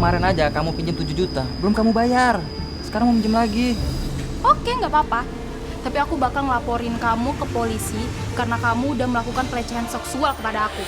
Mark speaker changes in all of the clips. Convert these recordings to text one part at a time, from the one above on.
Speaker 1: Kemarin aja kamu pinjam 7 juta, belum kamu bayar. Sekarang mau pinjam lagi.
Speaker 2: Oke, nggak apa-apa. Tapi aku bakal ngelaporin kamu ke polisi karena kamu udah melakukan pelecehan seksual kepada aku.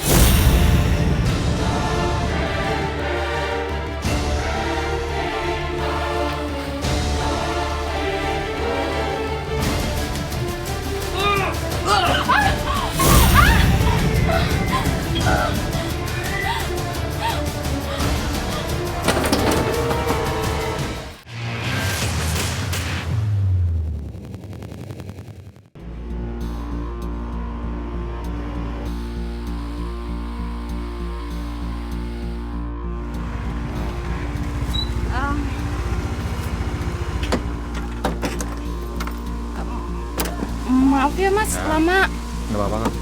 Speaker 2: Maaf ya mas, lama.
Speaker 1: Gak apa-apa kok.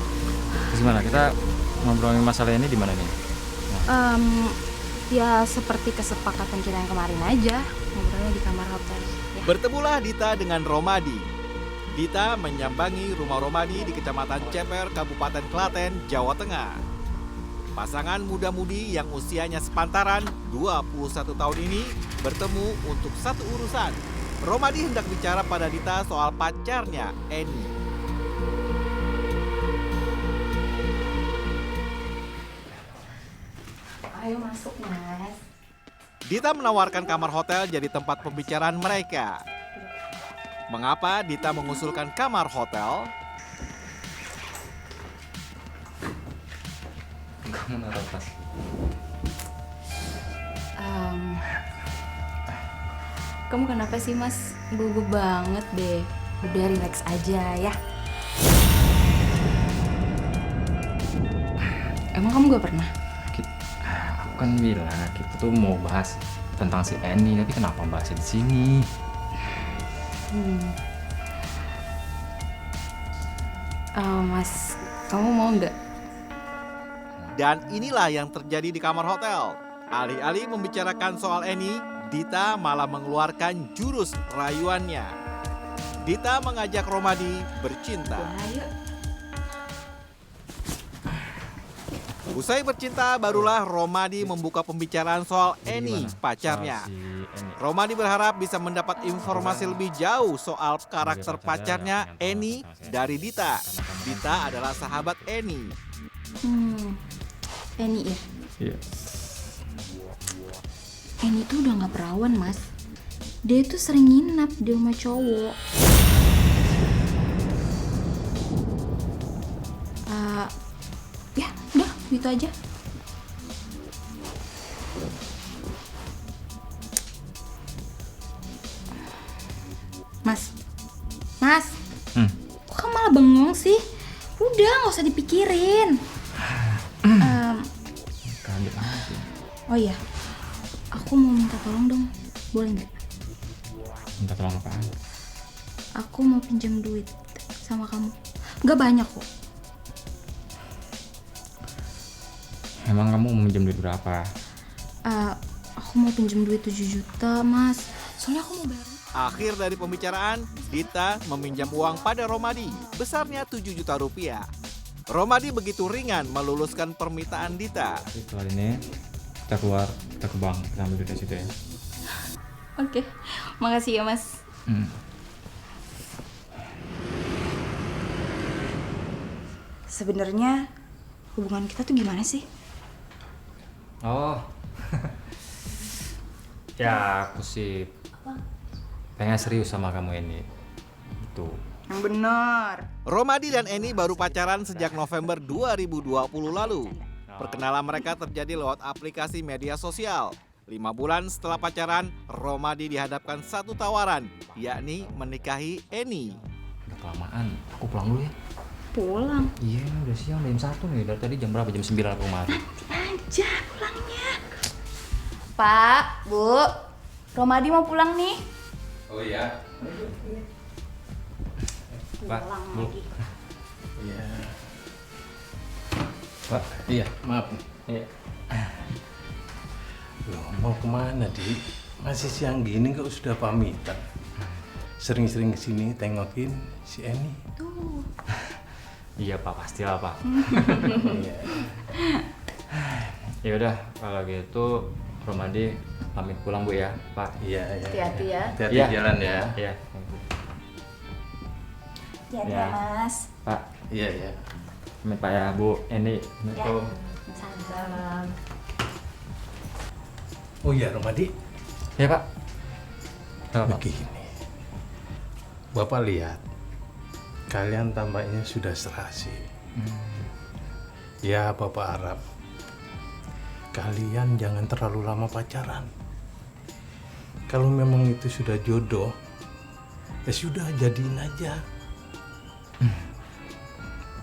Speaker 1: Terus gimana? Kita ngobrolin masalah ini di mana nih?
Speaker 2: Ya seperti kesepakatan kita yang kemarin aja, ngobrolnya di kamar hotel. Ya.
Speaker 3: Bertemulah Dita dengan Romadi. Dita menyambangi rumah Romadi di Kecamatan Ceper, Kabupaten Klaten, Jawa Tengah. Pasangan muda-mudi yang usianya sepantaran 21 tahun ini bertemu untuk satu urusan. Romadi hendak bicara pada Dita soal pacarnya, Eni.
Speaker 2: Ayo masuk mas.
Speaker 3: Dita menawarkan kamar hotel jadi tempat pembicaraan mereka. Mengapa Dita mengusulkan kamar hotel?
Speaker 1: Kamu naruh tas.
Speaker 2: Kamu kenapa sih mas? Gugup banget deh. Udah relax aja ya. Emang kamu gak pernah?
Speaker 1: Aku kan bilang kita tuh mau bahas tentang si Eni, tapi kenapa bahasnya di sini?
Speaker 2: Mas, kamu mau nggak?
Speaker 3: Dan inilah yang terjadi di kamar hotel. Alih-alih membicarakan soal Eni, Dita malah mengeluarkan jurus rayuannya. Dita mengajak Romadi bercinta.
Speaker 2: Ayo.
Speaker 3: Usai bercinta, barulah Romadi membuka pembicaraan soal Eni, pacarnya. Romadi berharap bisa mendapat informasi lebih jauh soal karakter pacarnya, Eni, dari Dita. Dita adalah sahabat Eni.
Speaker 2: Eni ya?
Speaker 1: Iya.
Speaker 2: Eni tuh udah gak perawan mas. Dia tuh sering nginap di rumah cowok. Ya udah gitu aja. Mas, kok kamu malah bengong sih? Udah gak usah dipikirin.
Speaker 1: Kaget aja sih.
Speaker 2: Oh iya, aku mau minta tolong dong, boleh nggak?
Speaker 1: Minta tolong apaan?
Speaker 2: Aku mau pinjam duit sama kamu. Nggak banyak kok.
Speaker 1: Emang kamu mau minjem duit berapa?
Speaker 2: Aku mau pinjam duit 7 juta, Mas. Soalnya aku mau bayar.
Speaker 3: Akhir dari pembicaraan, Dita meminjam uang pada Romadi, besarnya 7 juta rupiah. Romadi begitu ringan meluluskan permintaan Dita.
Speaker 1: Setelah ini kita keluar, kita ke bank, kita ambil duit dari situ ya.
Speaker 2: Oke, makasih ya, Mas. Sebenarnya hubungan kita tuh gimana sih?
Speaker 1: Oh, ya aku sih pengen serius sama kamu ini. Itu.
Speaker 2: Yang benar.
Speaker 3: Romadi dan Eni baru pacaran sejak November 2020 lalu. Perkenalan mereka terjadi lewat aplikasi media sosial. 5 bulan setelah pacaran, Romadi dihadapkan satu tawaran, yakni menikahi Eni.
Speaker 1: Udah kelamaan, aku pulang dulu ya.
Speaker 2: Pulang.
Speaker 1: Iya, udah siang, jam 1 nih. Dari tadi jam berapa? Jam 9 aku kemarin.
Speaker 2: Aja pulangnya. Pak, Bu, Romadi mau pulang nih.
Speaker 1: Oh iya. Pak, Bu.
Speaker 4: Iya. Pak, iya, maaf.
Speaker 1: Iya.
Speaker 4: Loh, mau kemana, Dik? Masih siang gini kok sudah pamitan. Sering-sering kesini tengokin si Eni.
Speaker 2: Tuh.
Speaker 1: Iya Pak, pastilah Pak.
Speaker 4: Iya.
Speaker 1: Ya udah, kalau gitu Romadi pamit pulang Bu ya, Pak.
Speaker 4: Iya, iya.
Speaker 5: Hati-hati ya.
Speaker 4: Hati-hati
Speaker 1: Iya.
Speaker 4: jalan ya.
Speaker 1: Iya.
Speaker 5: Hati-hati
Speaker 1: Ya.
Speaker 5: ya, Mas.
Speaker 1: Pak,
Speaker 4: Iya, iya.
Speaker 1: pamit Pak ya, Bu. Ini. Assalamualaikum.
Speaker 5: Salam.
Speaker 4: Oh iya, Romadi.
Speaker 1: Ya Pak. Apa, Pak?
Speaker 4: Begini. Bapak lihat. Kalian tampaknya sudah serasi. Ya, Bapak harap kalian jangan terlalu lama pacaran. Kalau memang itu sudah jodoh, ya sudah jadiin aja.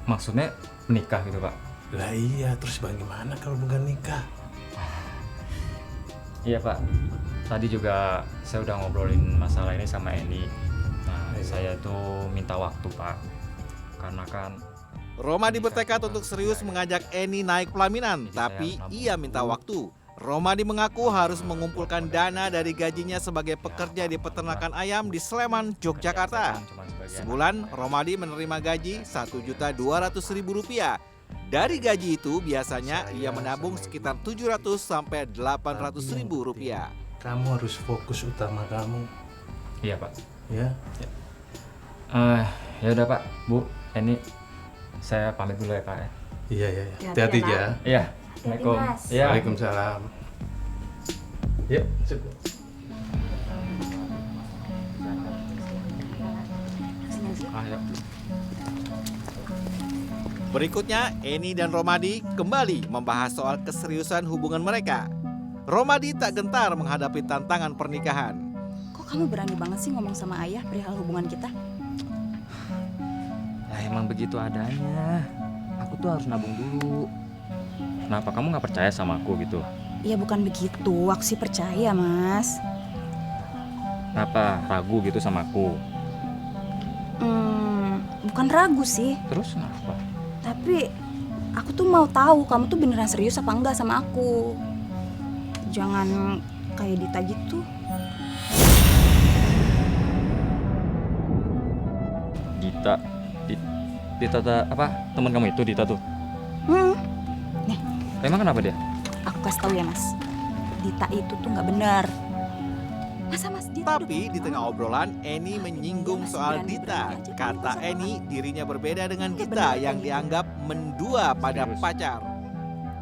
Speaker 1: Maksudnya menikah gitu Pak?
Speaker 4: Lah iya, terus bagaimana kalau bukan nikah?
Speaker 1: Iya Pak. Tadi juga saya udah ngobrolin masalah ini sama Eni. Nah,
Speaker 4: Iya.
Speaker 1: saya tuh minta waktu Pak. Karena kan
Speaker 3: Romadi bertekad untuk serius mengajak Eni naik pelaminan, tapi ia minta waktu. Romadi mengaku harus mengumpulkan dana dari gajinya sebagai pekerja di peternakan ayam di Sleman, Yogyakarta. Sebulan, Romadi menerima gaji Rp1.200.000. Dari gaji itu biasanya ia menabung sekitar Rp700 sampai Rp800.000.
Speaker 4: Kamu harus fokus utama kamu,
Speaker 1: Iya Pak.
Speaker 4: ya.
Speaker 1: Ya udah Pak, Bu, Eni, saya pamit dulu ya Pak ya.
Speaker 4: Iya, iya.
Speaker 5: Hati-hati,
Speaker 4: Hati-hati ya.
Speaker 1: Iya. Assalamualaikum.
Speaker 5: Mas.
Speaker 1: Iya.
Speaker 4: Waalaikumsalam. Yuk, masuk.
Speaker 1: Ayo.
Speaker 3: Berikutnya, Eni dan Romadi kembali membahas soal keseriusan hubungan mereka. Romadi tak gentar menghadapi tantangan pernikahan.
Speaker 5: Kok kamu berani banget sih ngomong sama ayah perihal hubungan kita?
Speaker 1: Ya emang begitu adanya. Aku tuh harus nabung dulu. Kenapa kamu nggak percaya sama aku gitu?
Speaker 5: Ya bukan begitu, aku sih percaya, Mas.
Speaker 1: Kenapa ragu gitu sama aku?
Speaker 5: Bukan ragu sih,
Speaker 1: Terus kenapa?
Speaker 5: tapi aku tuh mau tahu kamu tuh beneran serius apa enggak sama aku. Jangan kayak Dita gitu.
Speaker 1: Dita, Dita apa? Teman kamu itu Dita tuh? Emang kenapa dia?
Speaker 5: Aku kasih tahu ya, Mas. Dita itu tuh nggak benar. Masa Mas Dita
Speaker 3: Tapi di tengah obrolan, Eni menyinggung soal Dita. Kata Eni, dirinya berbeda dengan Dita yang dianggap mendua pada pacar.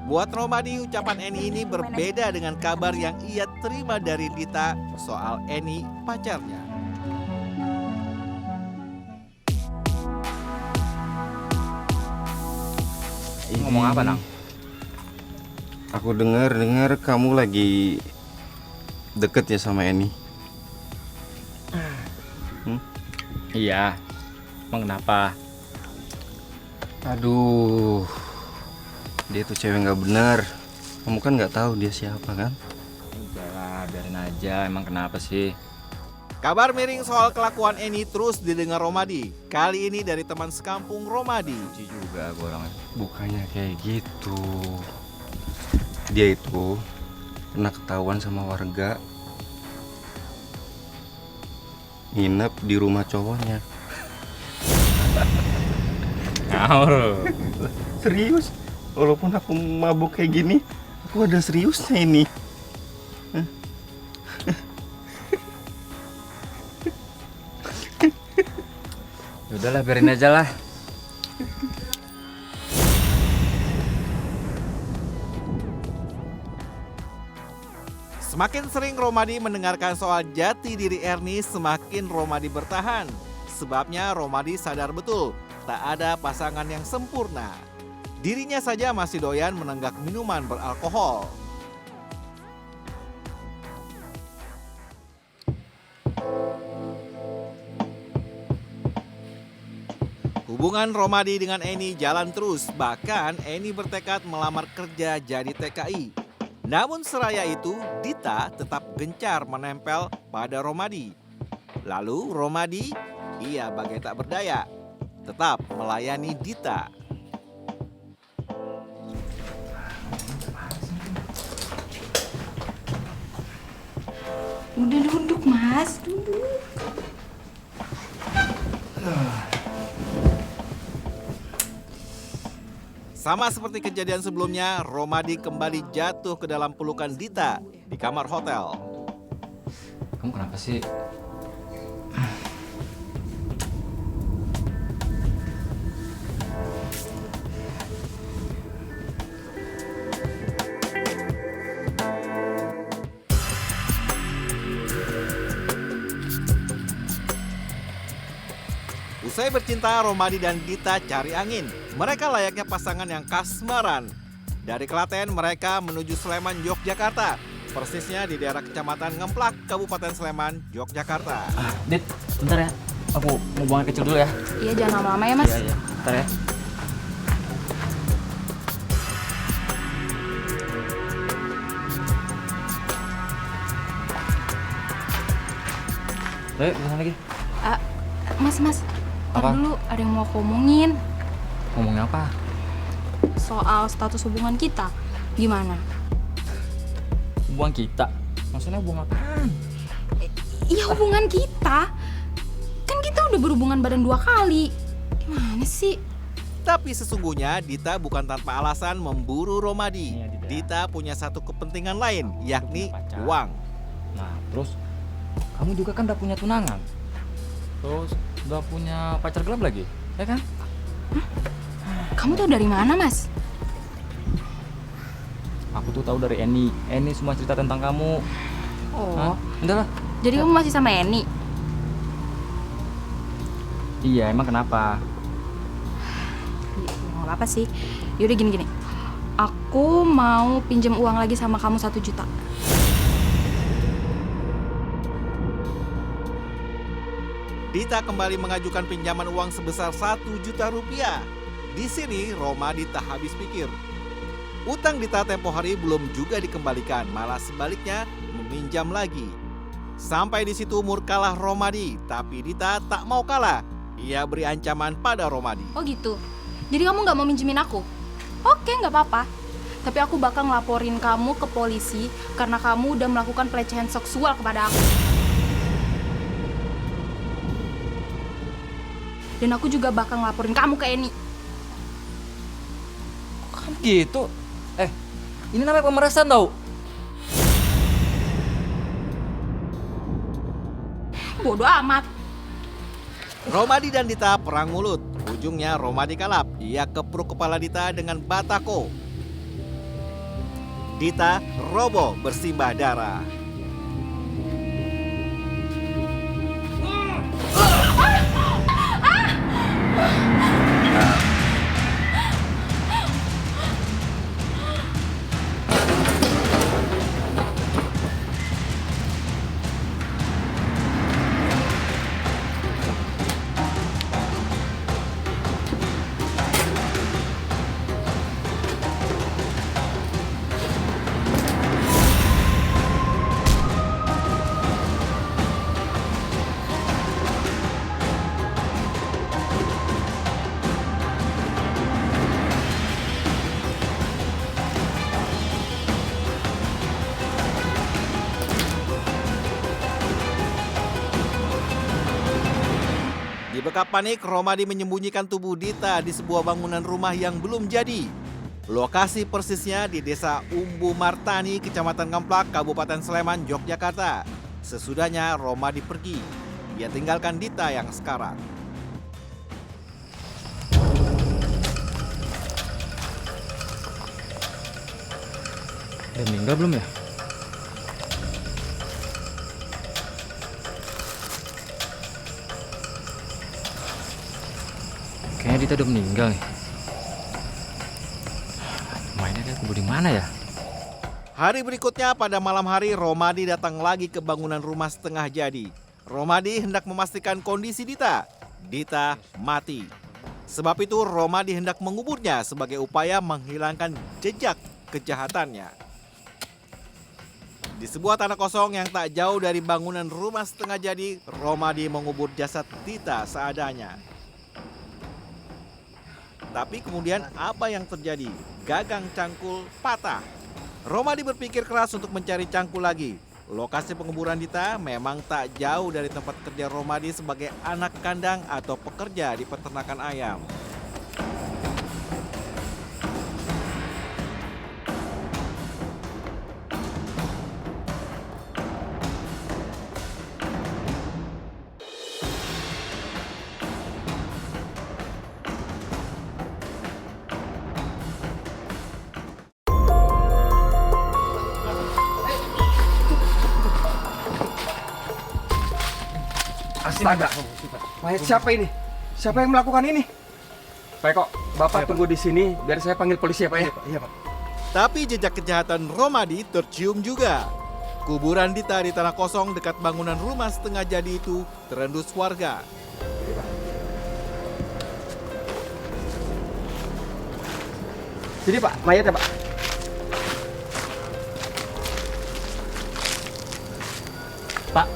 Speaker 3: Buat Romadi, ucapan Eni ini berbeda dengan kabar yang ia terima dari Dita soal Eni pacarnya.
Speaker 1: Ngomong apa, Nang?
Speaker 6: Aku dengar kamu lagi deket ya sama Eni.
Speaker 1: Iya. Emang kenapa?
Speaker 6: Aduh, dia tuh cewek nggak benar. Kamu kan nggak tahu dia siapa kan?
Speaker 1: Udahlah, biarin aja. Emang kenapa sih?
Speaker 3: Kabar miring soal kelakuan Eni terus didengar Romadi. Kali ini dari teman sekampung Romadi.
Speaker 1: Benci juga gue orangnya.
Speaker 6: Bukannya kayak gitu. Dia itu pernah ketahuan sama warga nginep di rumah cowoknya.
Speaker 1: Ngawur.
Speaker 6: Serius? Walaupun aku mabuk kayak gini, aku ada seriusnya ini.
Speaker 1: Udahlah, biarin aja lah.
Speaker 3: Semakin sering Romadi mendengarkan soal jati diri Erni, semakin Romadi bertahan. Sebabnya Romadi sadar betul, tak ada pasangan yang sempurna. Dirinya saja masih doyan menenggak minuman beralkohol. Hubungan Romadi dengan Eni jalan terus, bahkan Eni bertekad melamar kerja jadi TKI. Namun seraya itu, Dita tetap gencar menempel pada Romadi. Lalu Romadi, ia bagai tak berdaya, tetap melayani Dita.
Speaker 5: Udah duduk, Mas. Duduk.
Speaker 3: Sama seperti kejadian sebelumnya, Romadi kembali jatuh ke dalam pelukan Dita di kamar hotel.
Speaker 1: Kamu kenapa sih?
Speaker 3: Usai bercinta, Romadi dan Dita cari angin. Mereka layaknya pasangan yang kasmaran. Dari Klaten, mereka menuju Sleman, Yogyakarta. Persisnya di daerah Kecamatan Ngemplak, Kabupaten Sleman, Yogyakarta.
Speaker 1: Dit, bentar ya. Aku mau buang air kecil dulu ya.
Speaker 2: Iya, jangan lama-lama ya, Mas.
Speaker 1: Iya, bentar ya. Ayo, kesana lagi.
Speaker 2: Mas.
Speaker 1: Apa?
Speaker 2: Ntar dulu, ada yang mau aku omongin.
Speaker 1: Ngomongin apa?
Speaker 2: Soal status hubungan kita. Gimana?
Speaker 1: Buang kita? Maksudnya buang apaan?
Speaker 2: Iya, hubungan kita. Kan kita udah berhubungan badan 2 kali. Gimana sih?
Speaker 3: Tapi sesungguhnya Dita bukan tanpa alasan memburu Romadi.
Speaker 1: Iya, Dita.
Speaker 3: Dita punya satu kepentingan lain, yakni
Speaker 1: Pacar.
Speaker 3: uang.
Speaker 1: Nah, terus kamu juga kan udah punya tunangan. Terus udah punya pacar gelap lagi, ya kan?
Speaker 2: Kamu tahu dari mana, Mas?
Speaker 1: Aku tuh tahu dari Eni. Eni semua cerita tentang kamu.
Speaker 2: Oh,
Speaker 1: Hah? Udah lah.
Speaker 2: jadi kamu masih sama Eni?
Speaker 1: Iya, emang kenapa?
Speaker 2: Nggak apa-apa sih. Yaudah gini. Aku mau pinjam uang lagi sama kamu 1 juta.
Speaker 3: Dita kembali mengajukan pinjaman uang sebesar 1 juta rupiah. Di sini Romadi tak habis pikir. Utang Dita tempo hari belum juga dikembalikan, malah sebaliknya meminjam lagi. Sampai di situ murkalah Romadi, tapi Dita tak mau kalah. Ia beri ancaman pada Romadi.
Speaker 2: Oh gitu? Jadi kamu nggak mau minjemin aku? Oke, nggak apa-apa. Tapi aku bakal ngelaporin kamu ke polisi karena kamu udah melakukan pelecehan seksual kepada aku. Dan aku juga bakal ngelaporin kamu ke Eni.
Speaker 1: Kan gitu. Ini namanya pemerasan tau.
Speaker 2: Bodoh amat.
Speaker 3: Romadi dan Dita perang mulut. Ujungnya Romadi kalap. Ia kepruk kepala Dita dengan batako. Dita roboh bersimbah darah. Dibekap panik, Romadi menyembunyikan tubuh Dita di sebuah bangunan rumah yang belum jadi. Lokasi persisnya di Desa Umbu Martani, Kecamatan Ngemplak, Kabupaten Sleman, Yogyakarta. Sesudahnya Romadi pergi, dia tinggalkan Dita yang sekarat.
Speaker 1: Udah meninggal belum ya? Kayaknya Dita udah meninggal nih. Mainnya kayak kubur di mana ya?
Speaker 3: Hari berikutnya pada malam hari Romadi datang lagi ke bangunan rumah setengah jadi. Romadi hendak memastikan kondisi Dita. Dita mati. Sebab itu Romadi hendak menguburnya sebagai upaya menghilangkan jejak kejahatannya. Di sebuah tanah kosong yang tak jauh dari bangunan rumah setengah jadi, Romadi mengubur jasad Dita seadanya. Tapi kemudian apa yang terjadi? Gagang cangkul patah. Romadi berpikir keras untuk mencari cangkul lagi. Lokasi penguburan Dita memang tak jauh dari tempat kerja Romadi sebagai anak kandang atau pekerja di peternakan ayam.
Speaker 7: Astaga. Mayat siapa ini? Siapa yang melakukan ini? Pak Eko, Bapak tunggu di sini biar saya panggil polisi ya Pak ya. Iya Pak.
Speaker 3: Tapi jejak kejahatan Romadi tercium juga. Kuburan Dita di tanah kosong dekat bangunan rumah setengah jadi itu terendus warga.
Speaker 7: Sini Pak, mayatnya Pak.
Speaker 8: Pak,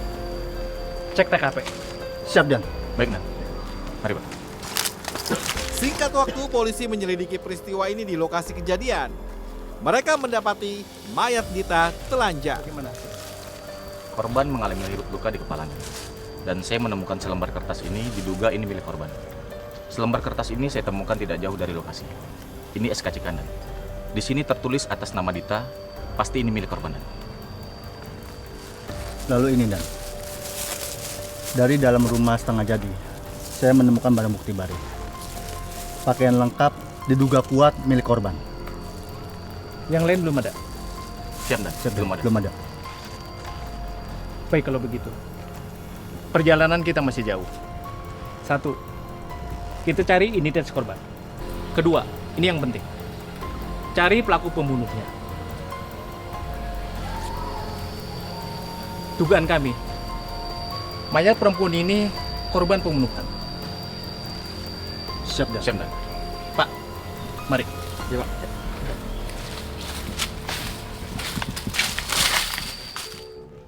Speaker 8: cek TKP.
Speaker 6: Siap, Dan.
Speaker 1: Baik, Nan. Mari, Pak.
Speaker 3: Singkat waktu, polisi menyelidiki peristiwa ini di lokasi kejadian. Mereka mendapati mayat Dita telanjang.
Speaker 1: Korban mengalami luka di kepalanya. Dan saya menemukan selembar kertas ini diduga ini milik korban. Selembar kertas ini saya temukan tidak jauh dari lokasi. Ini SKCK Kandan. Di sini tertulis atas nama Dita, pasti ini milik korban.
Speaker 9: Lalu ini, Dan. Dari dalam rumah setengah jadi, saya menemukan barang bukti baru. Pakaian lengkap diduga kuat milik korban.
Speaker 8: Yang lain belum ada.
Speaker 1: Siap, Dan.
Speaker 9: Belum ada.
Speaker 8: Baik kalau begitu. Perjalanan kita masih jauh. 1. Kita cari identitas korban. 2. Ini yang penting. Cari pelaku pembunuhnya. Dugaan kami, mayat perempuan ini korban pembunuhan.
Speaker 9: Siap, Dan.
Speaker 1: Siap, Dan.
Speaker 8: Pak, mari.
Speaker 7: Iya Pak.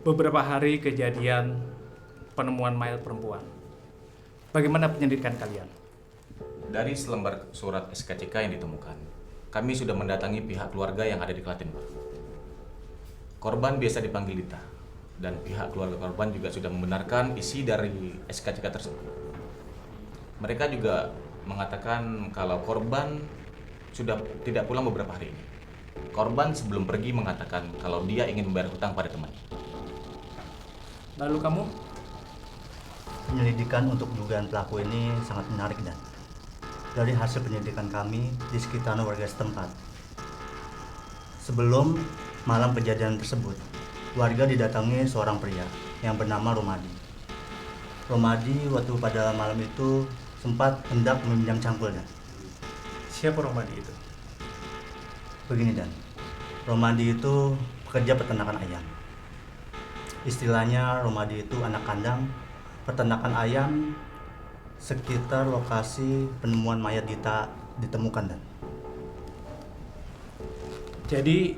Speaker 8: Beberapa hari kejadian penemuan mayat perempuan. Bagaimana penyelidikan kalian?
Speaker 1: Dari selembar surat SKCK yang ditemukan, kami sudah mendatangi pihak keluarga yang ada di Klaten, Pak. Korban biasa dipanggil Dita, dan pihak keluarga korban juga sudah membenarkan isi dari SKCK tersebut. Mereka juga mengatakan kalau korban sudah tidak pulang beberapa hari ini. Korban sebelum pergi mengatakan kalau dia ingin membayar hutang pada temannya.
Speaker 8: Lalu kamu?
Speaker 9: Penyelidikan untuk dugaan pelaku ini sangat menarik, Dan. Dari hasil penyelidikan kami di sekitar warga setempat. Sebelum malam kejadian tersebut, warga didatangi seorang pria yang bernama Romadi. Romadi waktu pada malam itu sempat hendak meminjam cangkul, Dan.
Speaker 8: Siapa Romadi itu?
Speaker 9: Begini, Dan. Romadi itu pekerja peternakan ayam. Istilahnya Romadi itu anak kandang peternakan ayam sekitar lokasi penemuan mayat Dita ditemukan, Dan.
Speaker 8: Jadi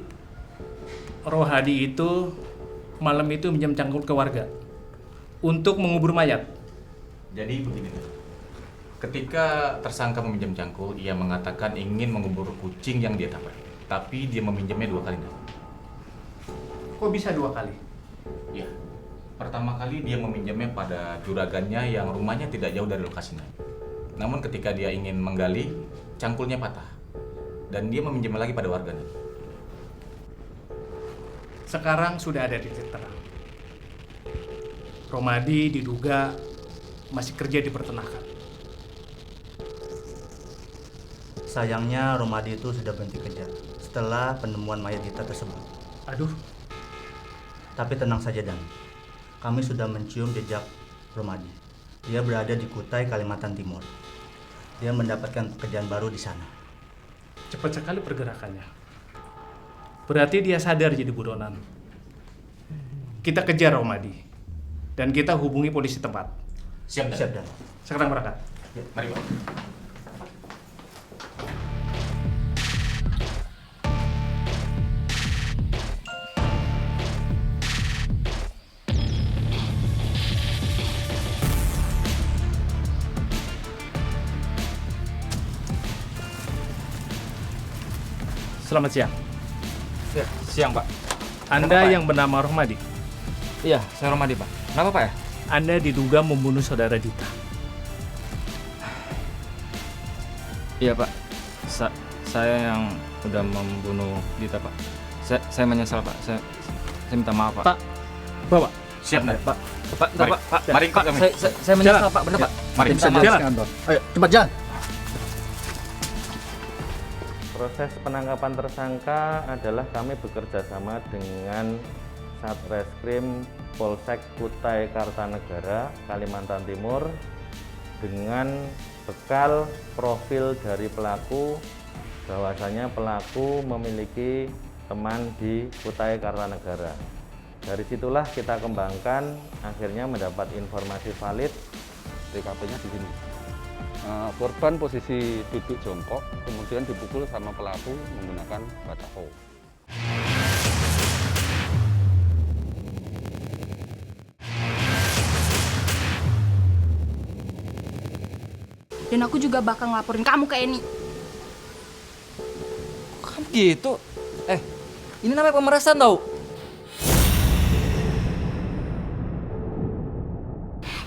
Speaker 8: Rohadi itu malam itu minjam cangkul ke warga untuk mengubur mayat.
Speaker 1: Jadi begini, ketika tersangka meminjam cangkul, ia mengatakan ingin mengubur kucing yang dia tabrak. Tapi dia meminjamnya 2 kali.
Speaker 8: Kok bisa 2 kali?
Speaker 1: Ya, pertama kali dia meminjamnya pada juragannya yang rumahnya tidak jauh dari lokasinya. Namun ketika dia ingin menggali, cangkulnya patah. Dan dia meminjamnya lagi pada warganya.
Speaker 8: Sekarang sudah ada titik terang. Romadi diduga masih kerja di peternakan.
Speaker 9: Sayangnya Romadi itu sudah berhenti kerja setelah penemuan mayat Dita tersebut.
Speaker 8: Aduh,
Speaker 9: Tapi tenang saja, Dan. Kami sudah mencium jejak Romadi. Dia berada di Kutai, Kalimantan Timur. Dia mendapatkan pekerjaan baru di sana.
Speaker 8: cepat sekali pergerakannya. Berarti dia sadar jadi buronan. Kita kejar Romadi. Dan kita hubungi polisi tempat.
Speaker 1: Siap, Dan.
Speaker 9: Siap, Dan.
Speaker 8: Sekarang berangkat.
Speaker 1: Mari, Pak.
Speaker 8: Selamat siang.
Speaker 7: Ya, siang Pak.
Speaker 8: Anda
Speaker 7: Kenapa, Pak?
Speaker 8: yang bernama Romadi.
Speaker 7: Iya, saya Romadi Pak. Kenapa Pak ya?
Speaker 8: Anda diduga membunuh saudara Dita.
Speaker 7: Iya Pak. Saya yang udah membunuh Dita Pak. Saya menyesal Pak. Saya minta maaf Pak.
Speaker 8: Pak, bawa.
Speaker 1: Siap, Dan.
Speaker 7: Pak. Pak,
Speaker 1: Mari.
Speaker 7: Pak.
Speaker 1: Mari,
Speaker 7: Pak,
Speaker 1: kami.
Speaker 7: saya menyesal Pak. Bener Pak.
Speaker 1: Mari.
Speaker 7: Minta maaf.
Speaker 8: Jalan.
Speaker 9: Ayo, cepat jalan.
Speaker 10: Proses penangkapan tersangka adalah kami bekerja sama dengan Satreskrim Polsek Kutai Kartanegara, Kalimantan Timur dengan bekal profil dari pelaku bahwasanya pelaku memiliki teman di Kutai Kartanegara. Dari situlah kita kembangkan, akhirnya mendapat informasi valid.
Speaker 11: TKP-nya di sini. Korban posisi duduk jongkok, kemudian dipukul sama pelaku menggunakan batako.
Speaker 2: Dan aku juga bakal ngelaporin kamu ke Eni.
Speaker 7: Kan gitu. Ini namanya pemerasan tau.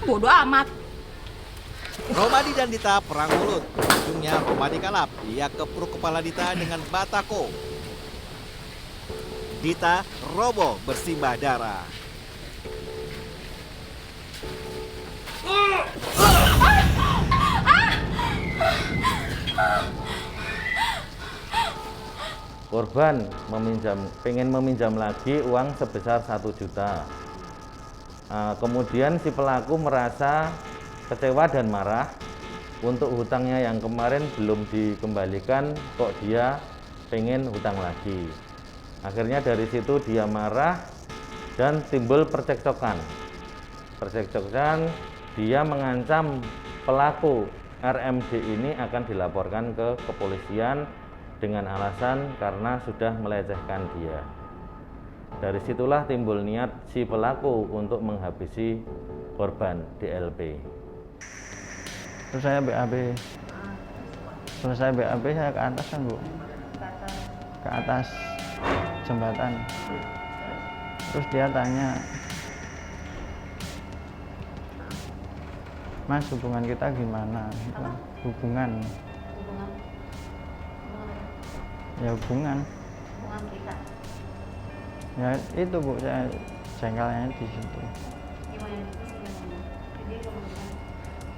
Speaker 2: Bodoh amat.
Speaker 3: Romadi dan Dita perang mulut. Ujungnya Romadi kalap. Ia kepruk kepala Dita dengan batako. Dita roboh bersimbah darah.
Speaker 10: Korban pengen meminjam lagi uang sebesar 1 juta. Kemudian si pelaku merasa kecewa dan marah untuk hutangnya yang kemarin belum dikembalikan, kok dia pengen hutang lagi. Akhirnya dari situ dia marah dan timbul percekcokan. Dia mengancam pelaku RMD ini akan dilaporkan ke kepolisian dengan alasan karena sudah melecehkan dia. Dari situlah timbul niat si pelaku untuk menghabisi korban DLP.
Speaker 12: Terus saya BAB. Selesai BAB saya ke atas kan Bu. Ke atas jembatan. Terus dia tanya, Mas, hubungan kita gimana? Hubungan. Ya hubungan kita. Ya itu Bu, saya jengkelnya di situ.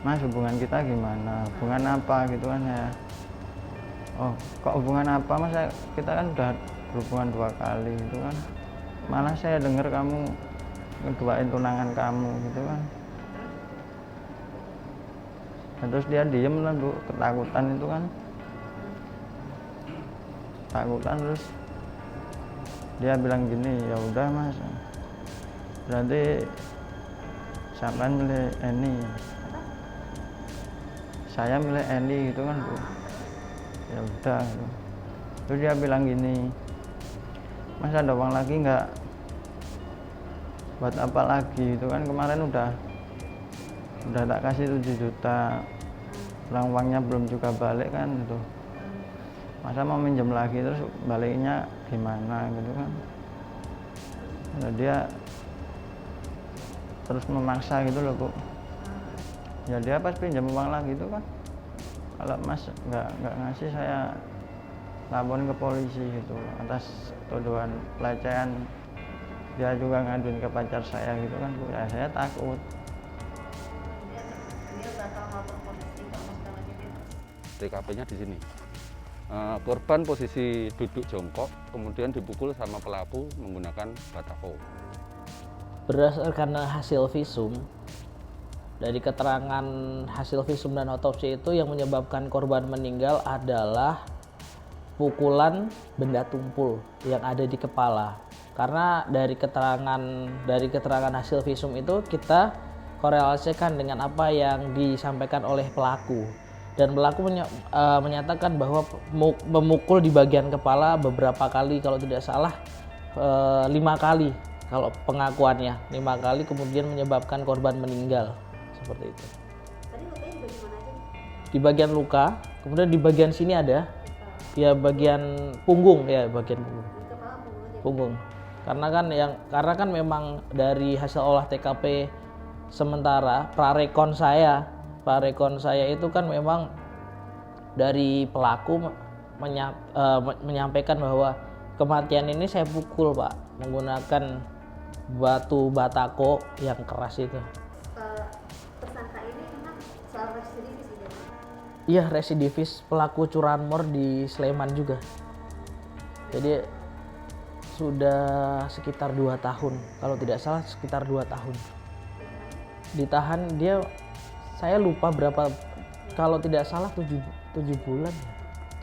Speaker 12: Mas, hubungan kita gimana? Hubungan apa gitu kan ya? Oh, kok hubungan apa Mas? Kita kan udah berhubungan 2 kali gitu kan. Malah saya dengar kamu ngeduain tunangan kamu gitu kan. Dan terus dia diem lah Bu, ketakutan itu kan. Takutan, terus dia bilang gini, ya udah Mas, berarti sampean milih Eni, saya milih Eni gitu kan Bu. Ya udah gitu. Terus dia bilang gini, Mas ada uang lagi nggak? Buat apa lagi itu kan, kemarin udah tak kasih 7 juta, uangnya belum juga balik kan gitu. Masa mau minjem lagi terus baliknya gimana gitu kan. Nah, dia terus memaksa gitu loh Bu. Ya dia pas pinjam uang lagi itu kan, kalau Mas nggak ngasih saya laporin ke polisi gitu atas tuduhan pelecehan. Dia juga ngaduin ke pacar saya gitu kan Bu. Ya saya takut.
Speaker 11: TKP-nya di sini. Korban posisi duduk jongkok, kemudian dipukul sama pelaku menggunakan batako.
Speaker 13: Berdasarkan hasil visum, dari keterangan hasil visum dan otopsi itu yang menyebabkan korban meninggal adalah pukulan benda tumpul yang ada di kepala. Karena dari keterangan hasil visum itu kita korelasikan dengan apa yang disampaikan oleh pelaku. Dan pelaku menyatakan bahwa memukul di bagian kepala beberapa kali, kalau tidak salah 5 kali kalau pengakuannya, 5 kali, kemudian menyebabkan korban meninggal seperti itu.
Speaker 14: Tadi lukanya di bagian mana aja?
Speaker 13: Di bagian luka, kemudian di bagian sini ada, ya bagian punggung, ya bagian punggung. Karena kan memang dari hasil olah TKP sementara prarekon saya itu kan memang dari pelaku menyampaikan bahwa kematian ini saya pukul Pak menggunakan batu batako yang keras itu.
Speaker 14: Tersangka ini memang soal residivis gitu?
Speaker 13: Iya, residivis, pelaku curanmor di Sleman juga. Jadi sudah sekitar 2 tahun, kalau tidak salah sekitar 2 tahun. Ditahan dia, saya lupa berapa, kalau tidak salah 7 bulan,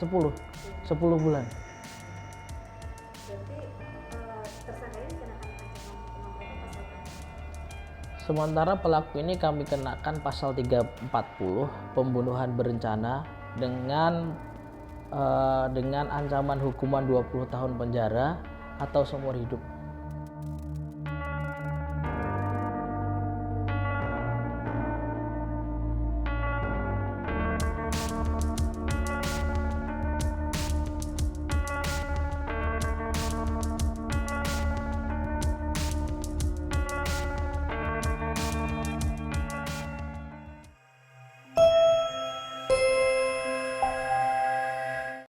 Speaker 13: 10 bulan. Sementara pelaku ini kami kenakan pasal 340 pembunuhan berencana dengan ancaman hukuman 20 tahun penjara atau seumur hidup.